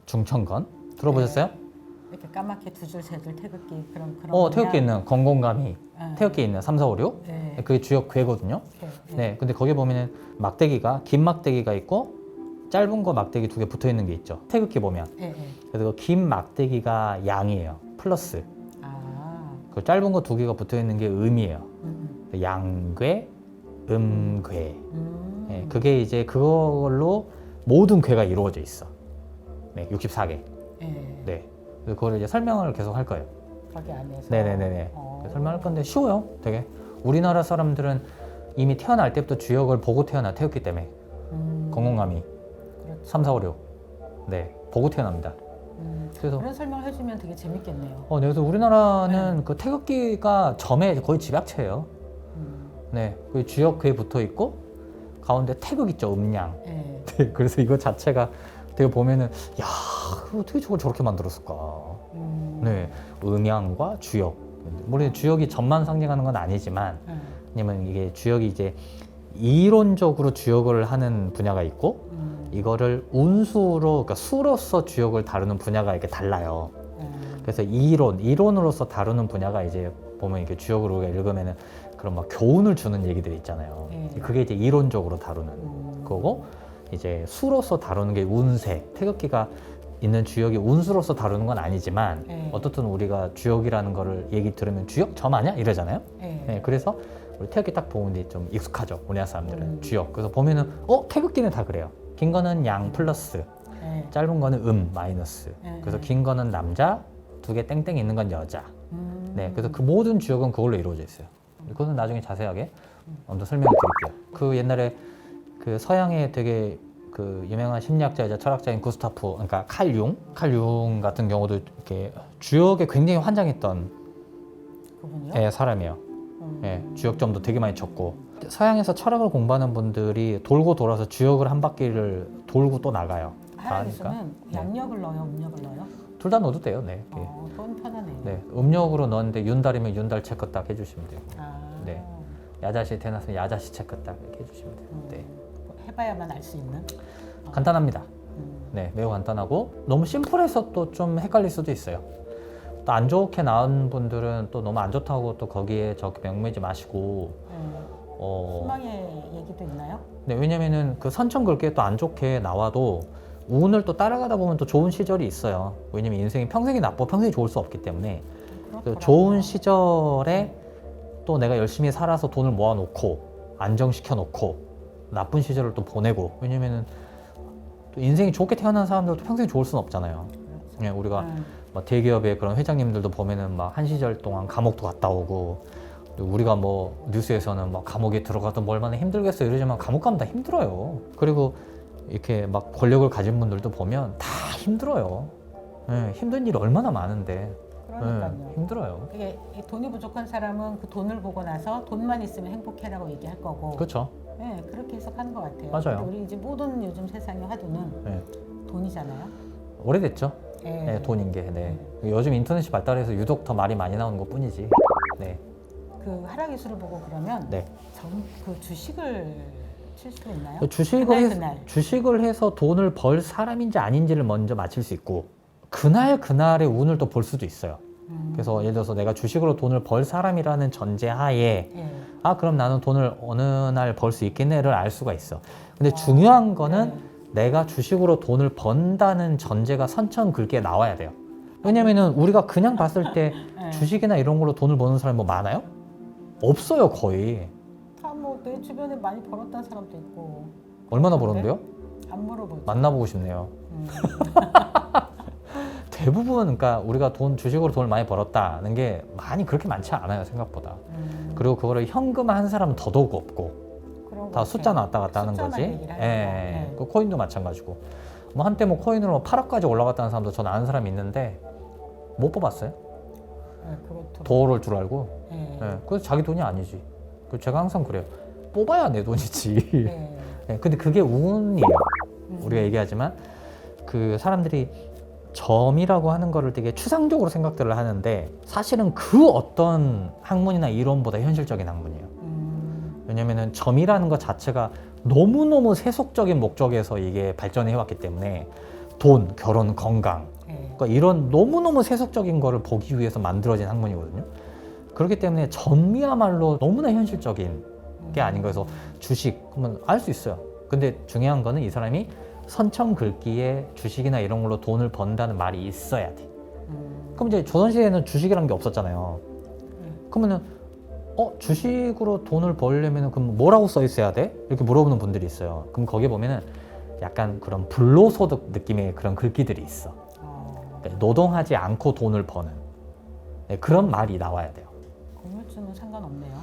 중천건 들어보셨어요? 이렇게 까맣게 두 줄, 세 줄 태극기 그런 태극기 있는 건공감이 태극기 있는 3, 4, 5, 6 네. 그게 주역 괴거든요. 네. 네, 근데 거기 보면은 막대기가 긴 막대기가 있고 짧은 거 막대기 두 개 붙어 있는 게 있죠. 태극기 보면. 네. 네. 그래서 긴 막대기가 양이에요. 플러스. 아. 그 짧은 거 두 개가 붙어 있는 게 음이에요. 음. 양괴, 음괴. 음. 네, 그게 이제 그걸로 모든 괴가 이루어져 있어. 네, 64개. 네. 네. 그래서 그걸 이제 설명을 계속 할 거예요. 거기 안에서. 네네네네. 설명할 건데 쉬워요. 되게. 우리나라 사람들은 이미 태어날 때부터 주역을 보고 태어났기 때문에 건공감이 그렇죠. 3, 4, 5, 6. 네, 보고 태어납니다. 그래서 그런 설명을 해주면 되게 재밌겠네요. 네, 그래서 우리나라는 그 태극기가 점에 거의 집약체예요. 네, 그 주역 괴 붙어 있고 가운데 태극 있죠, 음양. 네. 네, 그래서 이거 자체가 되게 보면은 야, 그거 어떻게 저걸 저렇게 만들었을까? 네, 음양과 주역. 물론 주역이 점만 상징하는 건 아니지만, 왜냐면 이게 주역이 이제 이론적으로 주역을 하는 분야가 있고, 이거를 운수로, 그러니까 수로서 주역을 다루는 분야가 이렇게 달라요. 그래서 이론으로서 다루는 분야가 이제 보면 이렇게 주역으로 우리가 읽으면은 그런 막 교훈을 주는 얘기들이 있잖아요. 그게 이제 이론적으로 다루는 거고, 이제 수로서 다루는 게 운세, 태극기가 있는 주역이 운수로서 다루는 건 아니지만 어떻든 우리가 주역이라는 거를 얘기 들으면 주역 점 아니야? 이러잖아요. 네, 그래서 우리 태극기 딱 보면 좀 익숙하죠. 우리나라 사람들은 주역. 그래서 보면은 태극기는 다 그래요. 긴 거는 양 플러스, 짧은 거는 마이너스. 그래서 긴 거는 남자, 두 개 땡땡 있는 건 여자. 네, 그래서 그 모든 주역은 그걸로 이루어져 있어요. 이거는 나중에 자세하게 좀 더 설명을 드릴게요. 그 옛날에 그 서양의 되게 그 유명한 심리학자이자 철학자인 구스타프, 그러니까 칼 융 같은 경우도 이렇게 주역에 굉장히 환장했던 그분이요? 사람이에요. 주역점도 되게 많이 쳤고 서양에서 철학을 공부하는 분들이 돌고 돌아서 주역을 한 바퀴를 돌고 또 나가요. 하얀기수는 양력을 넣어요, 음력을 넣어요? 둘 다 넣어도 돼요. 네. 그건 편하네요. 네, 음력으로 넣었는데 윤달이면 윤달 체크 딱 해주시면 돼요. 네. 아. 야자시 태어났으면 야자시 체크 딱 이렇게 해주시면 돼요. 네. 해봐야만 알 수 있는? 간단합니다. 네, 매우 간단하고 너무 심플해서 또 좀 헷갈릴 수도 있어요. 또 안 좋게 나온 분들은 또 너무 안 좋다고 또 거기에 저기 명매지 마시고 희망의 얘기도 있나요? 네, 왜냐면은 그 선천 긁기에 또 안 좋게 나와도 운을 또 따라가다 보면 또 좋은 시절이 있어요. 왜냐면 인생이 평생이 나쁘고 평생이 좋을 수 없기 때문에 그 좋은 시절에 또 내가 열심히 살아서 돈을 모아놓고 안정시켜 놓고 나쁜 시절을 또 보내고, 왜냐면은 또 인생이 좋게 태어난 사람들도 평생이 좋을 수는 없잖아요. 예, 우리가 막 대기업의 그런 회장님들도 보면은 막 한 시절 동안 감옥도 갔다 오고, 우리가 뭐 뉴스에서는 막 감옥에 들어가도 뭐 얼마나 힘들겠어 이러지만 감옥 가면 다 힘들어요. 그리고 이렇게 막 권력을 가진 분들도 보면 다 힘들어요. 예, 힘든 일이 얼마나 많은데. 그러니까요. 힘들어요. 이게 돈이 부족한 사람은 그 돈을 보고 나서 돈만 있으면 행복해라고 얘기할 거고. 그렇죠. 네, 그렇게 해석하는 것 같아요. 맞아요. 우리 이제 모든 요즘 세상의 화두는 돈이잖아요. 오래됐죠. 네, 돈인 게. 네. 요즘 인터넷이 발달해서 유독 더 말이 많이 나오는 것 뿐이지. 네. 그 하락이수를 보고 그러면 네. 그 주식을 칠 수 있나요? 주식을 해서 돈을 벌 사람인지 아닌지를 먼저 맞힐 수 있고, 그날의 운을 또 볼 수도 있어요. 그래서 예를 들어서 내가 주식으로 돈을 벌 사람이라는 전제하에 그럼 나는 돈을 어느 날 벌 수 있겠네를 알 수가 있어. 근데 중요한 거는 내가 주식으로 돈을 번다는 전제가 선천 긁기에 나와야 돼요. 왜냐면은 우리가 그냥 봤을 때 주식이나 이런 걸로 돈을 버는 사람이 뭐 많아요? 없어요, 거의. 다 뭐 내 주변에 많이 벌었다는 사람도 있고. 얼마나 벌었는데요? 안 물어보죠. 만나보고 싶네요. 대부분 그러니까 우리가 주식으로 돈을 많이 벌었다는 게 많이 그렇게 많지 않아요, 생각보다. 그리고 그거를 현금화한 사람은 더더욱 없고 다 숫자 나왔다 갔다 하는 거지. 그 코인도 마찬가지고. 뭐 한때 뭐 코인으로 8억까지 올라갔다는 사람도 전 아는 사람이 있는데 못 뽑았어요. 도어를 줄 알고. 그래서 자기 돈이 아니지. 제가 항상 그래요. 뽑아야 내 돈이지. 근데 그게 운이에요. 우리가 얘기하지만 그 사람들이 점이라고 하는 거를 되게 추상적으로 생각들을 하는데 사실은 그 어떤 학문이나 이론보다 현실적인 학문이에요. 왜냐면은 점이라는 것 자체가 너무너무 세속적인 목적에서 이게 발전해 왔기 때문에 돈, 결혼, 건강. 예. 그러니까 이런 너무너무 세속적인 거를 보기 위해서 만들어진 학문이거든요. 그렇기 때문에 점이야말로 너무나 현실적인 게 아닌가 해서 주식 그러면 알 수 있어요. 근데 중요한 거는 이 사람이 선청 긁기에 주식이나 이런 걸로 돈을 번다는 말이 있어야 돼. 그럼 이제 조선시대에는 주식이라는 게 없었잖아요. 그러면은 주식으로 돈을 벌려면 그럼 뭐라고 써 있어야 돼? 이렇게 물어보는 분들이 있어요. 그럼 거기에 보면은 약간 그런 불로소득 느낌의 그런 글귀들이 있어. 그러니까 노동하지 않고 돈을 버는 그런 말이 나와야 돼요. 건물주는 상관없네요.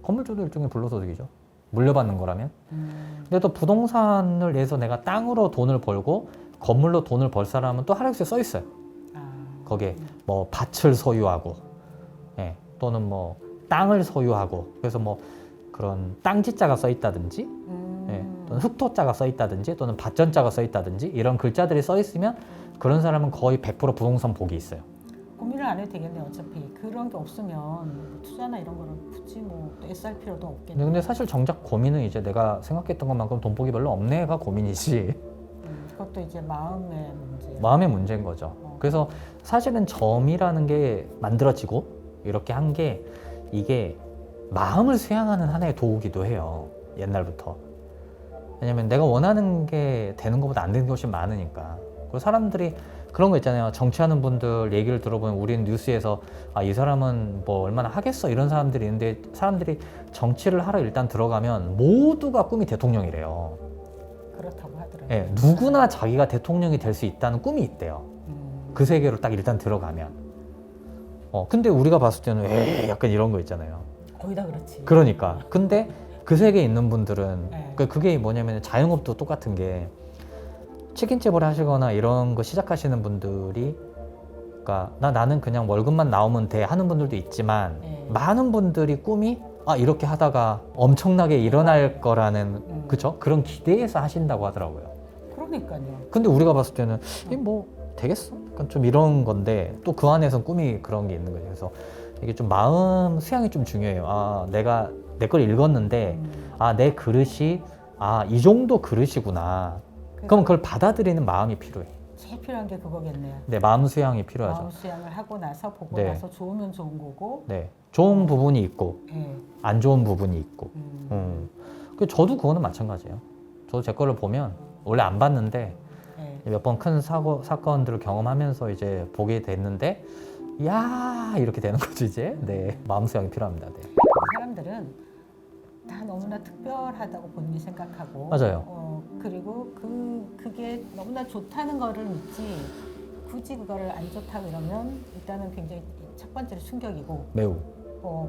건물주도 일종의 불로소득이죠. 물려받는 거라면. 근데 또 부동산을 내서 내가 땅으로 돈을 벌고 건물로 돈을 벌 사람은 또 하락수에 써 있어요. 거기에 뭐 밭을 소유하고, 예, 또는 뭐 땅을 소유하고, 그래서 뭐 그런 땅지자가 써 있다든지, 예, 또는 흑토자가 써 있다든지, 또는 밭전자가 써 있다든지 이런 글자들이 써 있으면 그런 사람은 거의 100% 부동산 복이 있어요. 고민을 안 해도 되겠네요. 어차피 그런 게 없으면 투자나 이런 거는 굳이 뭐 애쓸 필요도 없겠네요. 근데 사실 정작 고민은 이제 내가 생각했던 것만큼 돈복이 별로 없네가 고민이지. 그것도 이제 마음의 문제. 마음의 문제인 거죠. 그래서 사실은 점이라는 게 만들어지고 이렇게 한 게 이게 마음을 수양하는 하나의 도구기도 해요. 옛날부터. 왜냐면 내가 원하는 게 되는 것보다 안 되는 게 훨씬 많으니까. 그리고 사람들이 그런 거 있잖아요. 정치하는 분들 얘기를 들어보면 우리는 뉴스에서 이 사람은 뭐 얼마나 하겠어 이런 사람들이 있는데 사람들이 정치를 하러 일단 들어가면 모두가 꿈이 대통령이래요. 그렇다고 하더라고요. 예, 누구나 자기가 대통령이 될 수 있다는 꿈이 있대요. 그 세계로 딱 일단 들어가면. 근데 우리가 봤을 때는 약간 이런 거 있잖아요. 거의 다 그렇지. 그러니까. 근데 그 세계에 있는 분들은 네. 그게 뭐냐면 자영업도 똑같은 게 치킨집을 하시거나 이런 거 시작하시는 분들이 그러니까 나는 그냥 월급만 나오면 돼 하는 분들도 있지만 많은 분들이 꿈이 이렇게 하다가 엄청나게 일어날 거라는 그쵸? 그런 기대에서 하신다고 하더라고요. 그러니까요. 근데 우리가 봤을 때는 이게 뭐 되겠어? 약간 좀 이런 건데 또 그 안에선 꿈이 그런 게 있는 거죠. 그래서 이게 좀 마음 수양이 좀 중요해요. 내가 내 걸 읽었는데 내 그릇이 이 정도 그릇이구나. 그럼 그걸 받아들이는 마음이 필요해. 제일 필요한 게 그거겠네요. 네, 마음 수양이 필요하죠. 마음 수양을 하고 나서 보고 네. 나서 좋으면 좋은 거고. 네, 좋은 부분이 있고 네. 안 좋은 부분이 있고. 저도 그거는 마찬가지예요. 저도 제 거를 보면 원래 안 봤는데 몇 번 큰 사건들을 경험하면서 이제 보게 됐는데 이렇게 되는 거죠 이제. 네, 마음 수양이 필요합니다. 네. 사람들은 다 너무나 특별하다고 본인이 생각하고 맞아요. 그리고 그게 너무나 좋다는 거를 믿지 굳이 그거를 안 좋다고 이러면 일단은 굉장히 첫 번째로 충격이고 매우.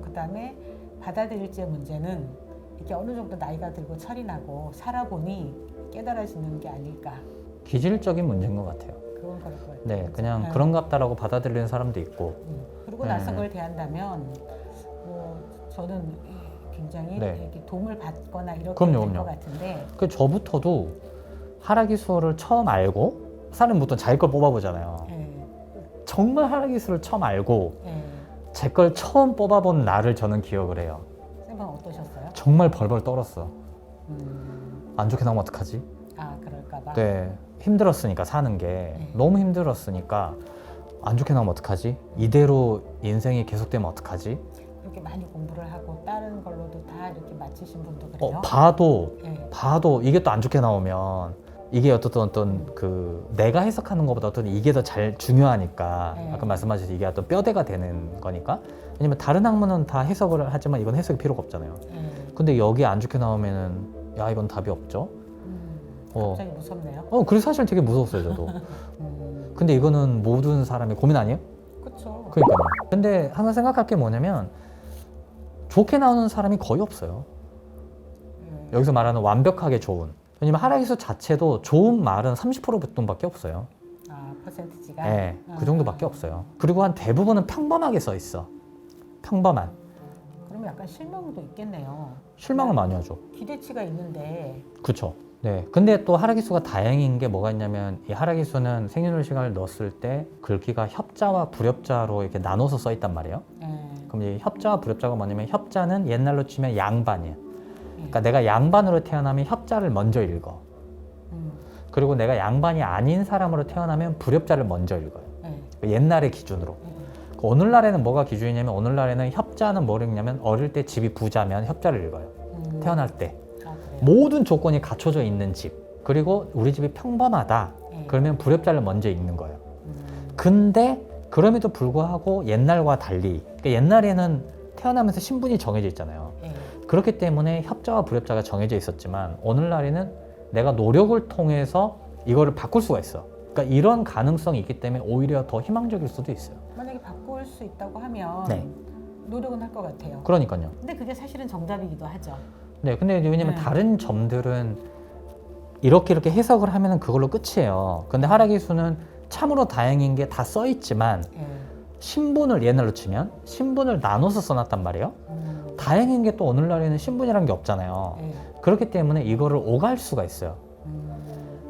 그다음에 받아들일지의 문제는 이렇게 어느 정도 나이가 들고 철이 나고 살아보니 깨달아지는 게 아닐까. 기질적인 문제인 것 같아요. 그건 그럴 것 같아요. 네, 그냥 그런갑다라고 받아들이는 사람도 있고. 그리고 나서 그걸 대한다면 저는 굉장히 이렇게 도움을 받거나 이렇게 될 것 같은데. 저부터도 하라기수를 처음 알고 사람은 보통 자기 걸 뽑아보잖아요. 정말 하라기수를 처음 알고 제 걸 처음 뽑아본 날을 저는 기억을 해요. 쌤은 어떠셨어요? 정말 벌벌 떨었어. 안 좋게 나오면 어떡하지? 그럴까봐. 네, 힘들었으니까 사는 게 너무 힘들었으니까 안 좋게 나오면 어떡하지? 이대로 인생이 계속되면 어떡하지? 그렇게 많이 공부를 하고 다른 걸로도 다 이렇게 마치신 분도 그래요? 봐도 이게 또 안 좋게 나오면 이게 어떤 내가 해석하는 것보다 이게 더 잘 중요하니까 아까 말씀하셨듯이 이게 어떤 뼈대가 되는 거니까. 왜냐면 다른 학문은 다 해석을 하지만 이건 해석이 필요가 없잖아요. 근데 여기 안 좋게 나오면은 이건 답이 없죠. 갑자기 무섭네요. 그래서 사실 되게 무서웠어요 저도. 근데 이거는 모든 사람의 고민 아니에요? 그렇죠. 그러니까요. 근데 항상 생각할 게 뭐냐면 좋게 나오는 사람이 거의 없어요. 여기서 말하는 완벽하게 좋은. 왜냐면 하라기수 자체도 좋은 말은 30% 정도밖에 없어요. 퍼센티지가? 네, 그 정도밖에 없어요. 그리고 한 대부분은 평범하게 써 있어. 평범한. 그러면 약간 실망도 있겠네요. 실망을 많이 하죠. 기대치가 있는데. 그렇죠. 네. 근데 또 하라기수가 다행인 게 뭐가 있냐면 이 하라기수는 생년월 시간을 넣었을 때 글귀가 협자와 불협자로 이렇게 나눠서 써 있단 말이에요. 그럼 이 협자와 불협자가 뭐냐면 협자는 옛날로 치면 양반이에요. 그러니까 내가 양반으로 태어나면 협자를 먼저 읽어. 그리고 내가 양반이 아닌 사람으로 태어나면 불협자를 먼저 읽어요. 네. 옛날의 기준으로. 네. 오늘날에는 뭐가 기준이냐면 오늘날에는 협자는 뭘 읽냐면 어릴 때 집이 부자면 협자를 읽어요. 태어날 때. 아, 그래요? 모든 조건이 갖춰져 있는 집. 그리고 우리 집이 평범하다. 네. 그러면 불협자를 먼저 읽는 거예요. 근데 그럼에도 불구하고 옛날과 달리 그러니까 옛날에는 태어나면서 신분이 정해져 있잖아요. 네. 그렇기 때문에 협자와 불협자가 정해져 있었지만 오늘날에는 내가 노력을 통해서 이거를 바꿀 수가 있어. 그러니까 이런 가능성이 있기 때문에 오히려 더 희망적일 수도 있어요. 만약에 바꿀 수 있다고 하면 네. 노력은 할 것 같아요. 그러니까요. 근데 그게 사실은 정답이기도 하죠. 네, 근데 왜냐면 네. 다른 점들은 이렇게 해석을 하면은 그걸로 끝이에요. 근데 하락기수는 참으로 다행인 게 다 써 있지만 네. 신분을 옛날로 치면 신분을 나눠서 써놨단 말이에요. 다행인 게 또 오늘날에는 신분이란 게 없잖아요. 네. 그렇기 때문에 이거를 오갈 수가 있어요.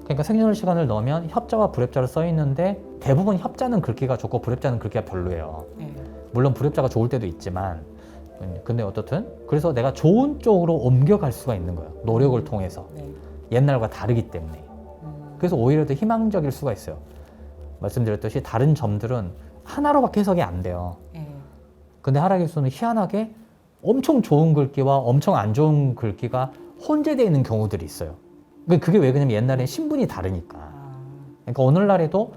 그러니까 생존 시간을 넣으면 협자와 불협자로 써 있는데 대부분 협자는 긁기가 좋고 불협자는 긁기가 별로예요. 네. 물론 불협자가 좋을 때도 있지만 근데 어떻든 그래서 내가 좋은 쪽으로 옮겨갈 수가 있는 거예요. 노력을 통해서. 네. 옛날과 다르기 때문에. 그래서 오히려 더 희망적일 수가 있어요. 말씀드렸듯이 다른 점들은 하나로밖에 해석이 안 돼요. 네. 근데 하락일수는 희한하게 엄청 좋은 글귀와 엄청 안 좋은 글귀가 혼재되어 있는 경우들이 있어요. 그게 왜 그러냐면 옛날엔 신분이 다르니까. 아, 그러니까 오늘날에도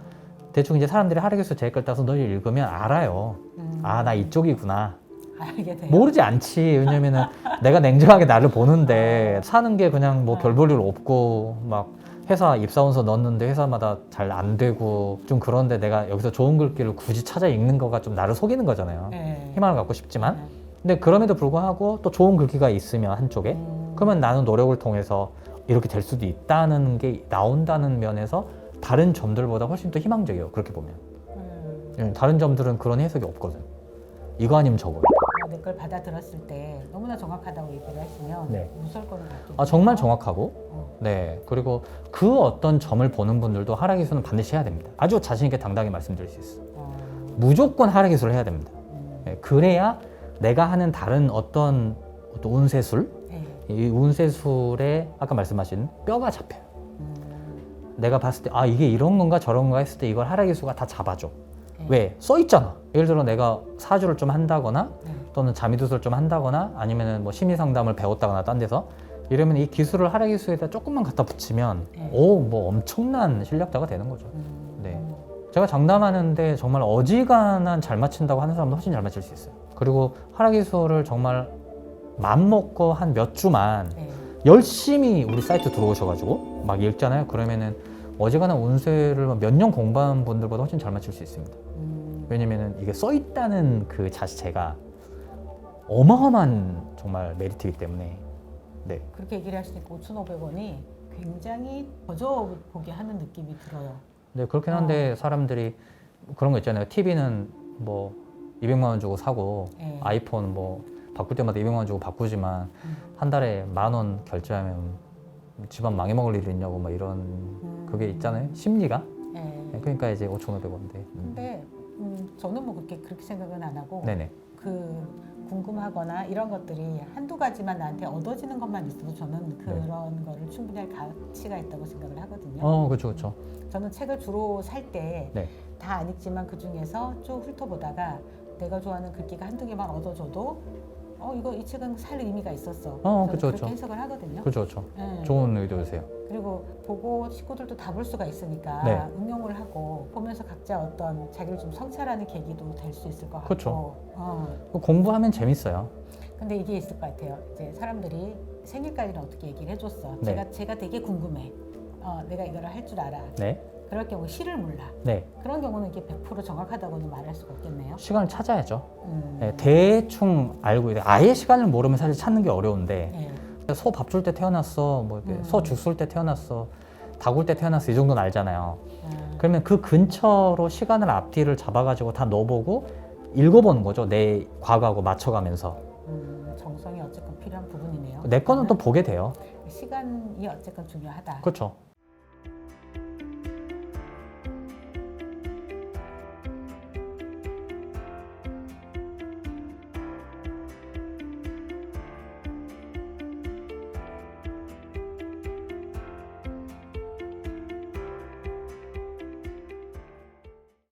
대충 이제 사람들이 하락일수 제글 따서 너희 읽으면 알아요. 아, 나 이쪽이구나. 알게 돼요. 모르지 않지. 왜냐면은 내가 냉정하게 나를 보는데 사는 게 그냥 뭐 별 볼 일 없고 막 회사 입사원서 넣었는데 회사마다 잘 안 되고 좀 그런데 내가 여기서 좋은 글귀를 굳이 찾아 읽는 거가 좀 나를 속이는 거잖아요. 네. 희망을 갖고 싶지만. 네. 근데 그럼에도 불구하고 또 좋은 글귀가 있으면 한쪽에 그러면 나는 노력을 통해서 이렇게 될 수도 있다는 게 나온다는 면에서 다른 점들보다 훨씬 더 희망적이에요. 그렇게 보면. 다른 점들은 그런 해석이 없거든. 이거 아니면 저거. 내 걸 받아들었을 때 너무나 정확하다고 얘기를 했으면 네. 무서울 거는 같아요. 아, 정말 정확하고 네, 그리고 그 어떤 점을 보는 분들도 하락기수는 반드시 해야 됩니다. 아주 자신 있게 당당히 말씀드릴 수 있어요. 무조건 하락기수를 해야 됩니다. 네, 그래야 내가 하는 다른 어떤 운세술, 네. 이 운세술에 아까 말씀하신 뼈가 잡혀요. 내가 봤을 때 아 이게 이런 건가 저런 건가 했을 때 이걸 하락기수가 다 잡아줘. 왜? 써 있잖아. 예를 들어 내가 사주를 좀 한다거나 또는 자미두술 좀 한다거나 아니면은 뭐 심리상담을 배웠다거나 딴 데서 이러면 이 기술을 하락기수에다 조금만 갖다 붙이면 오, 뭐 엄청난 실력자가 되는 거죠. 네. 제가 장담하는데 정말 어지간한 잘 맞힌다고 하는 사람도 훨씬 잘 맞힐 수 있어요. 그리고 하락기수를 정말 맘먹고 한 몇 주만 열심히 우리 사이트 들어오셔가지고 막 읽잖아요. 그러면은 어지간한 운세를 몇 년 공부한 분들보다 훨씬 잘 맞출 수 있습니다. 왜냐면은 이게 써 있다는 그 자체가 어마어마한 정말 메리트이기 때문에. 네. 그렇게 얘기를 하시니까 5,500원이 굉장히 거저 보게 하는 느낌이 들어요. 네, 그렇긴 한데 사람들이 그런 거 있잖아요. TV는 뭐 200만 원 주고 사고 아이폰 뭐 바꿀 때마다 200만 원 주고 바꾸지만 한 달에 10,000원 결제하면 집안 망해먹을 일이 있냐고 막 이런 그게 있잖아요. 심리가. 네, 그러니까 이제 5,500원인데. 근데 저는 뭐 그렇게 생각은 안 하고 네네. 그 궁금하거나 이런 것들이 한두 가지만 나한테 얻어지는 것만 있어도 저는 그런 거를 충분히 할 가치가 있다고 생각을 하거든요. 그렇죠, 그렇죠. 저는 책을 주로 살 때 다 안 네. 읽지만 그 중에서 쭉 훑어보다가 내가 좋아하는 글귀가 한두 개만 얻어줘도 이 책은 살 의미가 있었어. 저는 그쵸, 그렇게 그쵸. 해석을 하거든요. 그렇죠, 그렇죠. 네. 좋은 의도세요. 그리고 보고 식구들도 다 볼 수가 있으니까 네. 응용을 하고 보면서 각자 어떤 자기를 좀 성찰하는 계기도 될 수 있을 것 같고. 그쵸. 공부하면 재밌어요. 근데 이게 있을 것 같아요. 이제 사람들이 생일까지는 어떻게 얘기를 해줬어. 네. 제가 되게 궁금해. 내가 이거를 할 줄 알아. 네. 그럴 경우 시를 몰라. 네. 그런 경우는 이게 100% 정확하다고는 말할 수가 없겠네요. 시간을 찾아야죠. 네, 대충 알고 아예 시간을 모르면 사실 찾는 게 어려운데 소 밥 줄 때 태어났어, 뭐 이렇게 소 죽 쏠 때 태어났어, 닭 울 때 태어났어 이 정도는 알잖아요. 그러면 그 근처로 시간을 앞뒤를 잡아가지고 다 넣어보고 읽어보는 거죠. 내 과거하고 맞춰가면서. 정성이 어쨌건 필요한 부분이네요. 내 거는 또 보게 돼요. 시간이 어쨌건 중요하다. 그렇죠.